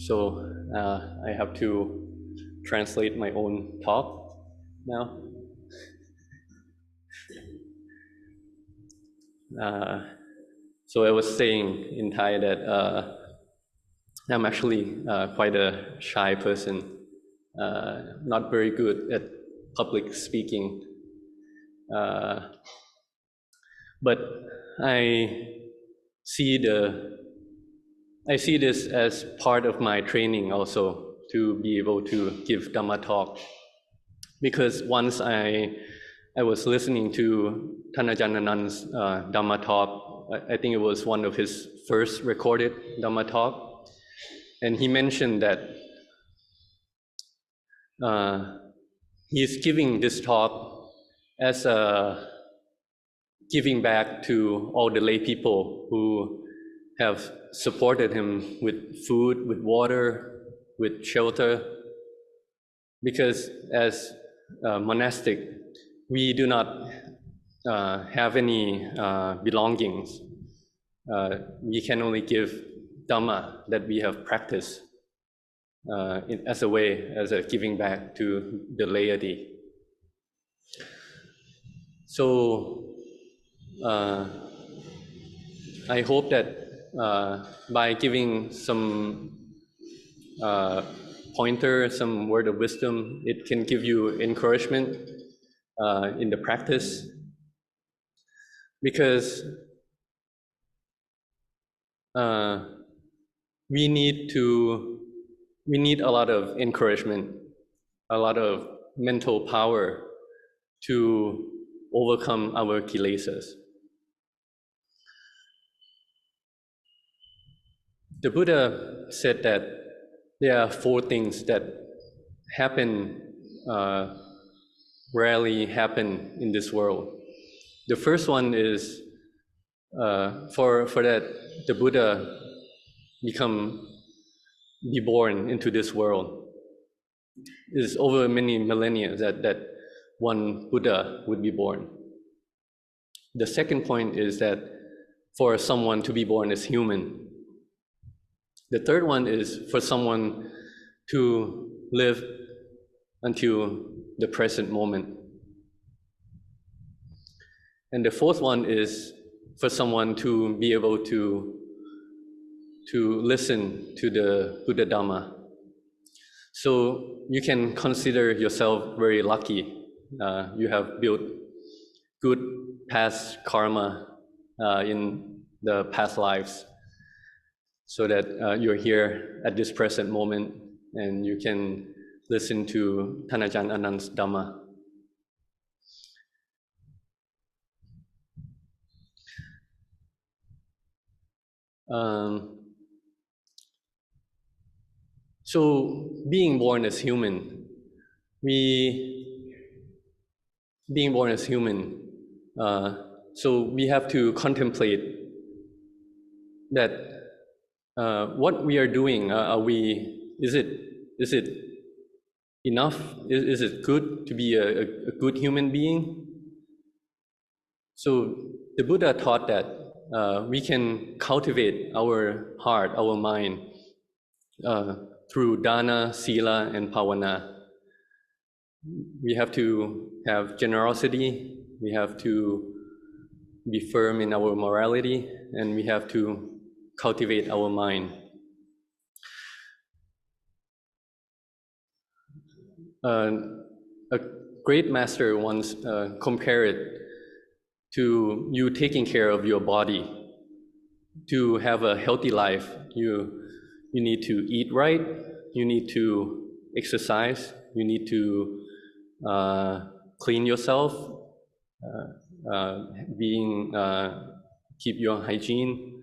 So I have to translate my own talk now. So I was saying in Thai that I'm actually quite a shy person, not very good at public speaking. But I see this as part of my training also, to be able to give Dhamma talk. Because once I was listening to Ajahn Anan's Dhamma talk. I think it was one of his first recorded Dhamma talk. And he mentioned that he's giving this talk as a giving back to all the lay people who have supported him with food, with water, with shelter. Because as monastic, we do not have any belongings. We can only give Dhamma that we have practiced as a giving back to the laity. So I hope that by giving some pointer, some word of wisdom, it can give you encouragement in the practice. Because we need a lot of encouragement, a lot of mental power to overcome our kilesas. The Buddha said that there are 4 things that rarely happen in this world. The first one is for that the Buddha be born into this world. It's over many millennia that one Buddha would be born. The second point is that for someone to be born as human. The third one is for someone to live until the present moment. And the fourth one is for someone to be able to listen to the Buddha Dhamma. So you can consider yourself very lucky. You have built good past karma in the past lives, so that you're here at this present moment and you can listen to Ajahn Anan's Dhamma. So being born as human, so we have to contemplate that what we are doing, is it enough? Is it good to be a good human being? So the Buddha taught that we can cultivate our heart, our mind, through dana, sila, and bhavana. We have to have generosity, we have to be firm in our morality, and we have to cultivate our mind. A great master once compared it to you taking care of your body. To have a healthy life, you need to eat right, you need to exercise, you need to clean yourself, keep your hygiene,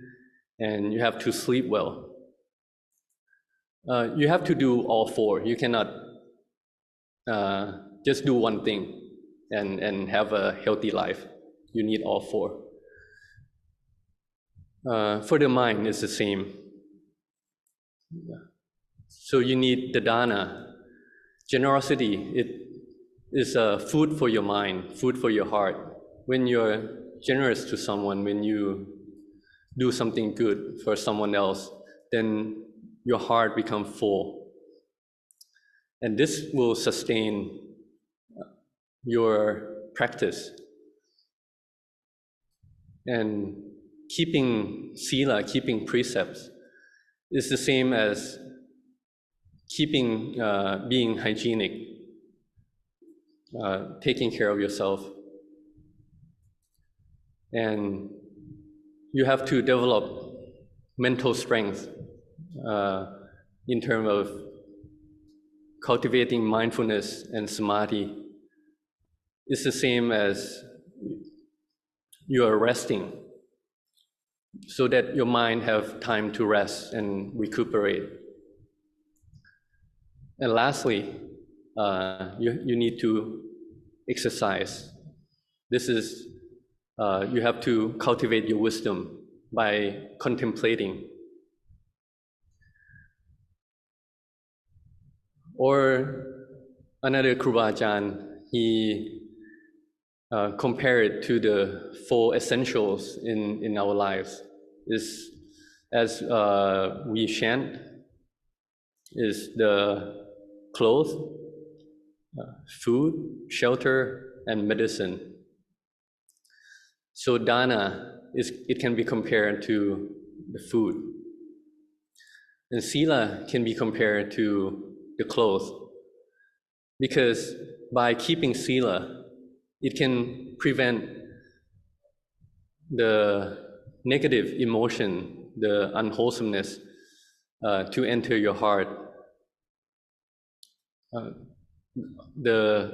and you have to sleep well. You have to do all 4. You cannot just do one thing and have a healthy life. You need all 4. For the mind, it's the same. So you need the dana. Generosity, it is food for your mind, food for your heart. When you're generous to someone, when you do something good for someone else, then your heart become full. And this will sustain your practice. And keeping sila, keeping precepts, is the same as keeping, being hygienic, taking care of yourself. And you have to develop mental strength in terms of cultivating mindfulness and samadhi. It's the same as you are resting so that your mind have time to rest and recuperate. And lastly, you need to exercise. This is, you have to cultivate your wisdom by contemplating. Or another Kruba Ajahn, he compared it to the four essentials in our lives. Is as we chant, is the clothes, food, shelter, and medicine. So dana, it can be compared to the food. And sila can be compared to the clothes. Because by keeping sila, it can prevent the negative emotion, the unwholesomeness, to enter your heart. The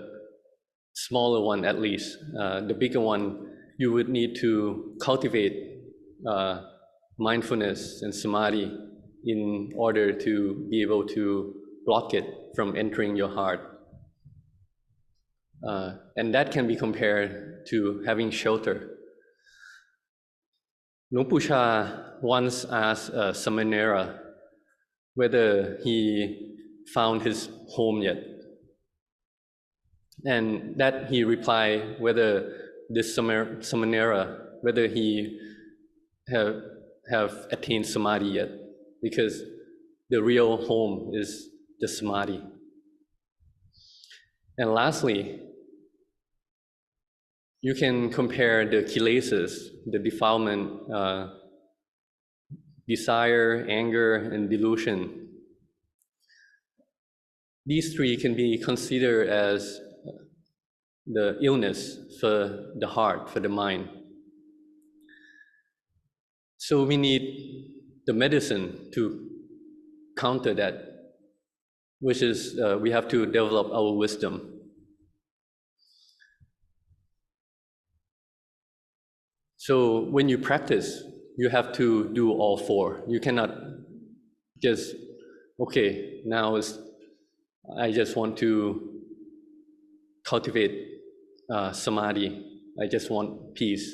smaller one, at least. The bigger one, you would need to cultivate mindfulness and samadhi in order to be able to block it from entering your heart. And that can be compared to having shelter. Luang Pu Sha once asked Samanera whether he found his home yet. And that he replied whether this Samanera, whether he have attained samadhi yet, because the real home is the samadhi. And lastly, you can compare the kilesas, the defilement, desire, anger, and delusion. These three can be considered as the illness for the heart, for the mind. So we need the medicine to counter that, which is we have to develop our wisdom. So when you practice, you have to do all four. You cannot just, okay, now I just want to cultivate samadhi. I just want peace.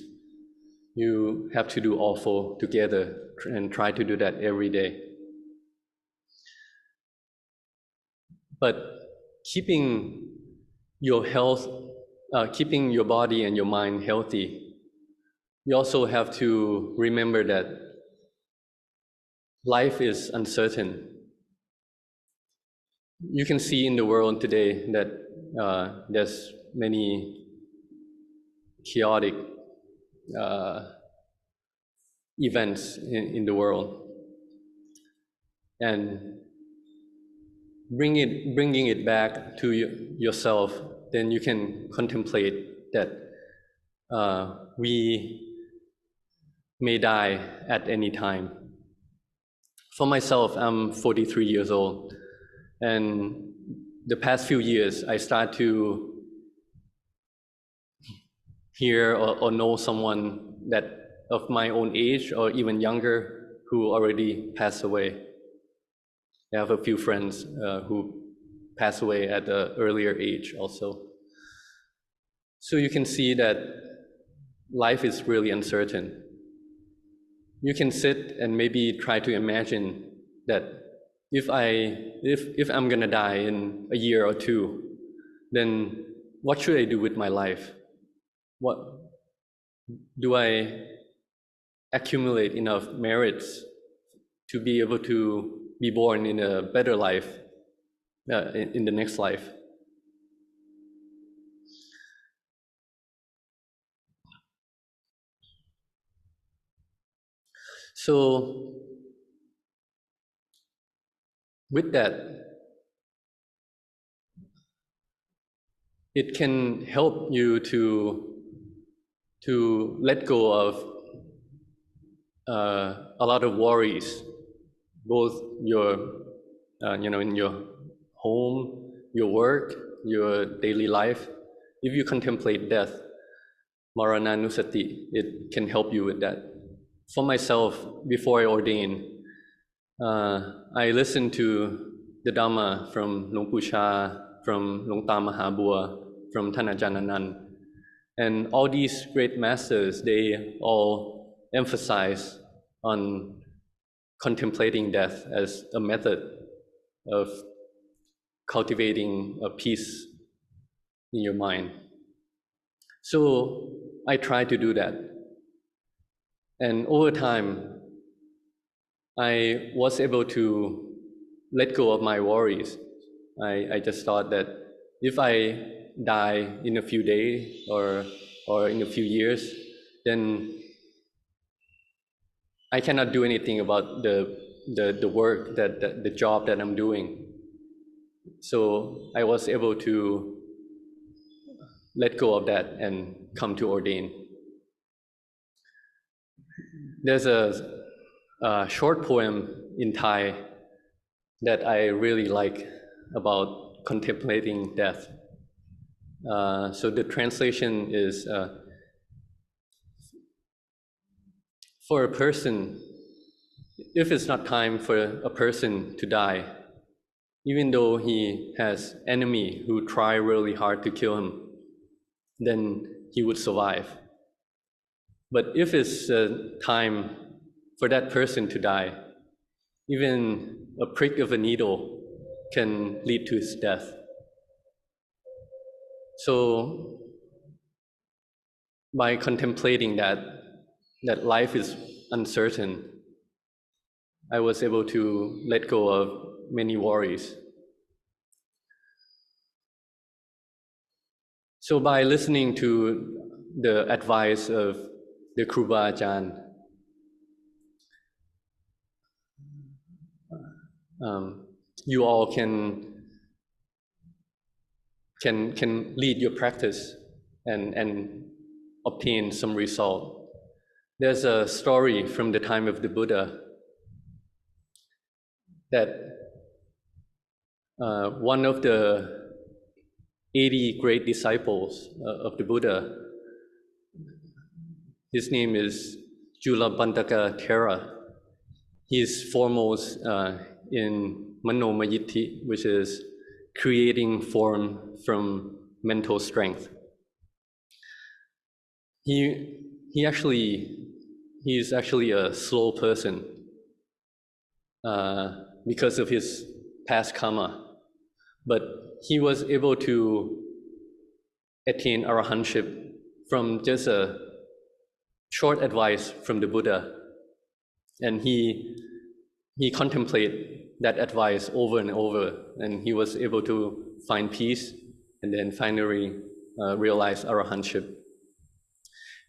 You have to do all four together and try to do that every day. But keeping your health, keeping your body and your mind healthy, you also have to remember that life is uncertain. You can see in the world today that there's many chaotic events in the world. And bringing it back to yourself, then you can contemplate that we may die at any time. For myself, I'm 43 years old, and the past few years, I start to hear or know someone that of my own age or even younger who already passed away. I have a few friends who passed away at an earlier age also. So you can see that life is really uncertain. You can sit and maybe try to imagine that if I'm gonna die in a year or two, then what should I do with my life? What do I accumulate enough merits to be able to be born in a better life, in the next life. So with that, it can help you to let go of a lot of worries, both your in your home, your work, your daily life. If you contemplate death, Marananusati, it can help you with that. For myself, before I ordained, I listened to the Dhamma from Luang Pu Cha, from Luang Ta Mahabua, fromท่านอาจารย์ Anan. And all these great masters, they all emphasize on contemplating death as a method of cultivating a peace in your mind. So I try to do that. And over time, I was able to let go of my worries. I just thought that if I die in a few days or in a few years, then I cannot do anything about the work, the job that I'm doing. So I was able to let go of that and come to ordain. There's a short poem in Thai that I really like about contemplating death. So the translation is, for a person, if it's not time for a person to die, even though he has enemy who try really hard to kill him, then he would survive. But if it's time for that person to die, even a prick of a needle can lead to his death. So by contemplating that life is uncertain, I was able to let go of many worries. So by listening to the advice of the Kruba Ajahn, you all can lead your practice and obtain some result. There's a story from the time of the Buddha that one of the 80 great disciples of the Buddha, his name is Julabandaka Thera. He is foremost in Manomayitti, which is creating form from mental strength. He's actually a slow person because of his past karma, but he was able to attain arahantship from just a short advice from the Buddha, and he contemplated that advice over and over, and he was able to find peace and then finally realize arahantship.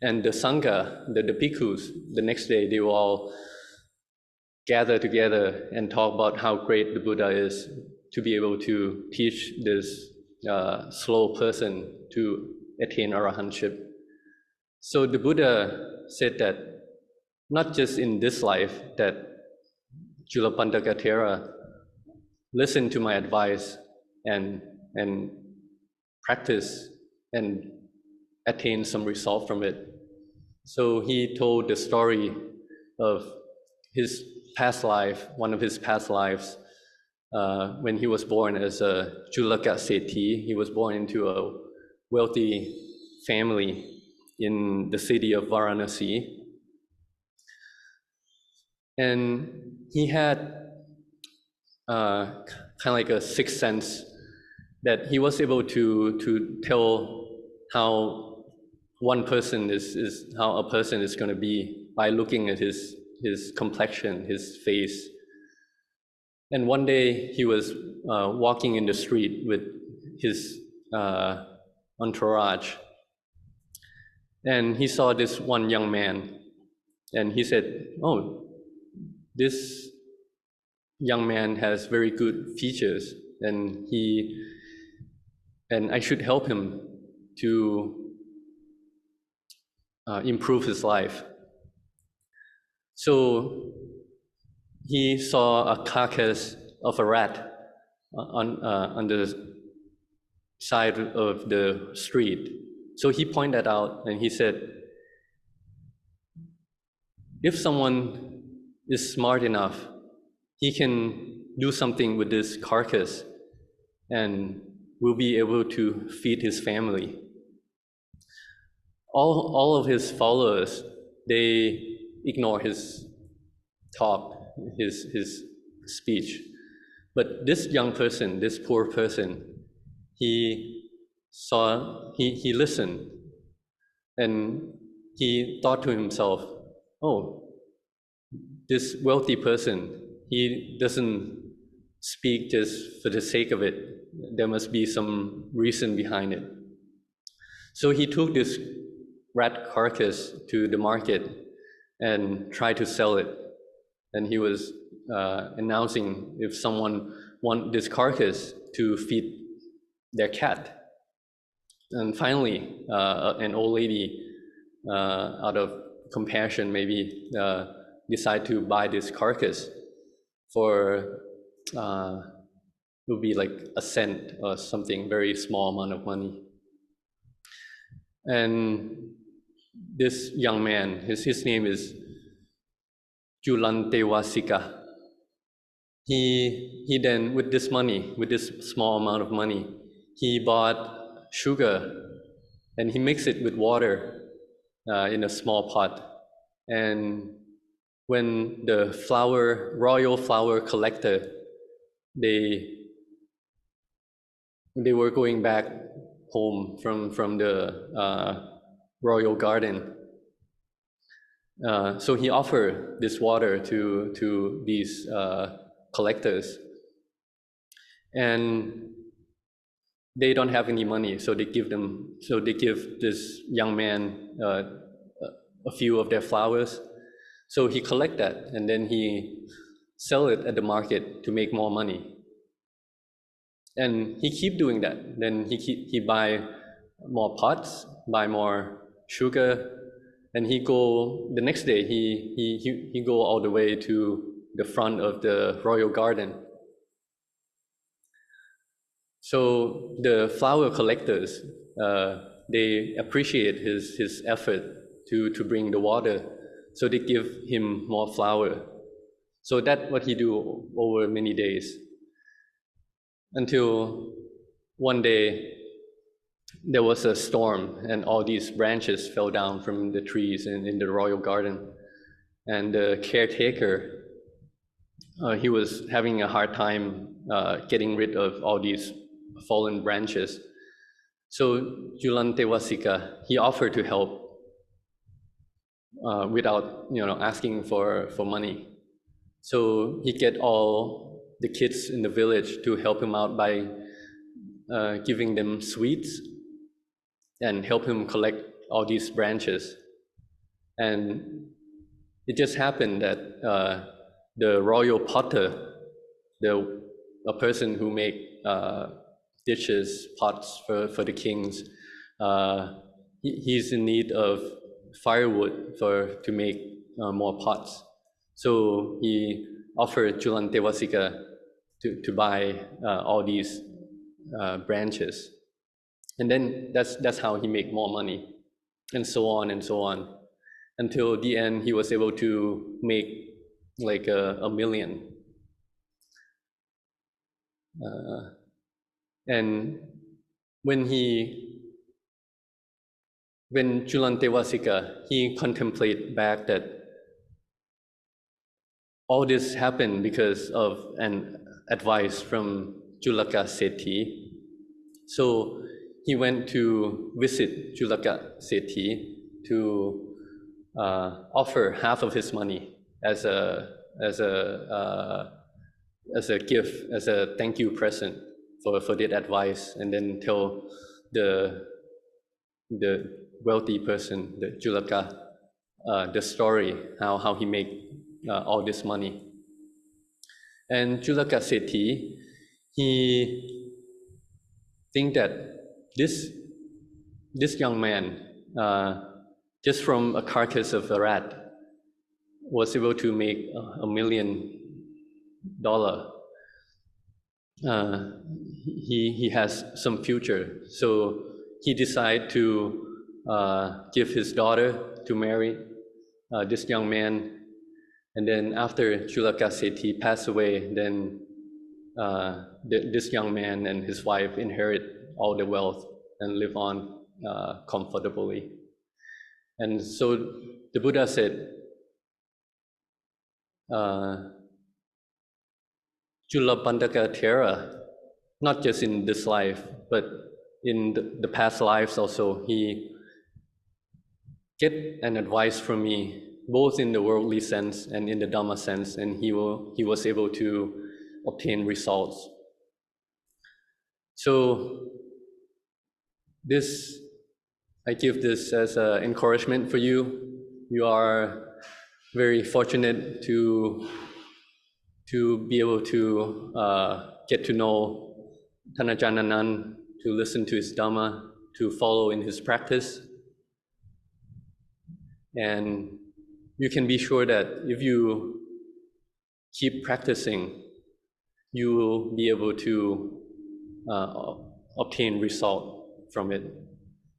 And the Sangha, the bhikkhus, the next day they will all gather together and talk about how great the Buddha is to be able to teach this slow person to attain arahantship. So the Buddha said that not just in this life that Julapandaka Thera listened to my advice and practice and attain some result from it. So he told the story of his past life, one of his past lives, when he was born as a Julaka Sethi. He was born into a wealthy family in the city of Varanasi. And he had kind of like a sixth sense that he was able to tell how one person is how a person is going to be by looking at his complexion, his face. And one day he was walking in the street with his entourage, and he saw this one young man, and he said, "Oh, this young man has very good features, and I should help him to improve his life." So he saw a carcass of a rat on the side of the street. So he pointed out and he said, if someone is smart enough, he can do something with this carcass and will be able to feed his family. All of his followers, they ignore his talk, his speech. But this young person, this poor person, he listened, and he thought to himself, oh, this wealthy person, he doesn't speak just for the sake of it. There must be some reason behind it. So he took this rat carcass to the market and tried to sell it. And he was announcing if someone want this carcass to feed their cat. And finally, an old lady, out of compassion, maybe decide to buy this carcass for it would be like a cent or something, very small amount of money. And this young man, his name is Julantewasika. He then, with this money, with this small amount of money, he bought sugar and he mixed it with water in a small pot. And when the royal flower collector, they were going back home from the royal garden, so he offered this water to these collectors, and they don't have any money, so they give this young man a few of their flowers. So he collect that, and then he sell it at the market to make more money. And he keep doing that. Then he buy more pots, buy more sugar, and the next day he go all the way to the front of the royal garden. So the flower collectors, they appreciate his effort to bring the water, so they give him more flour. So that's what he do over many days, until one day there was a storm and all these branches fell down from the trees in the royal garden. And the caretaker, he was having a hard time getting rid of all these fallen branches. So Julantewasika, he offered to help without asking for money. So he get all the kids in the village to help him out by giving them sweets and help him collect all these branches. And it just happened that the royal potter, a person who make dishes, pots for the kings, he's in need of firewood to make more pots. So he offered Julantewasika to buy all these branches. And then that's how he make more money, and so on, until the end he was able to make like a million. And when Julantewasika, he contemplate back that all this happened because of an advice from Julaka Sethi. So he went to visit Julaka Sethi to offer half of his money as a as a gift, as a thank you present for that advice, and then tell the wealthy person, the Julaka, the story, how he made all this money. And Julaka Sethi, he think that this young man, just from a carcass of a rat, was able to make $1 million. He has some future, so he decided to give his daughter to marry this young man. And then after Chulaka Sethi passed away, then this young man and his wife inherit all the wealth and live on comfortably. And so the Buddha said, Julabandaka Thera, not just in this life, but in the past lives also, he get an advice from me, both in the worldly sense and in the Dhamma sense, and he was able to obtain results. So this, I give this as an encouragement for you. You are very fortunate to be able to get to know Ajahn Anan, to listen to his Dhamma, to follow in his practice. And you can be sure that if you keep practicing, you will be able to obtain result from it.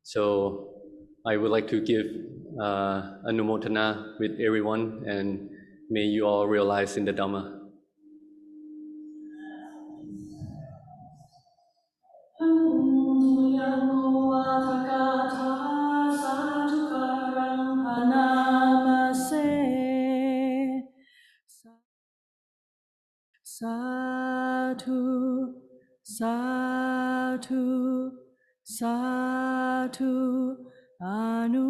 So I would like to give Anumodana with everyone, and may you all realize in the Dhamma. Sadhu, sadhu, sadhu, anumotami.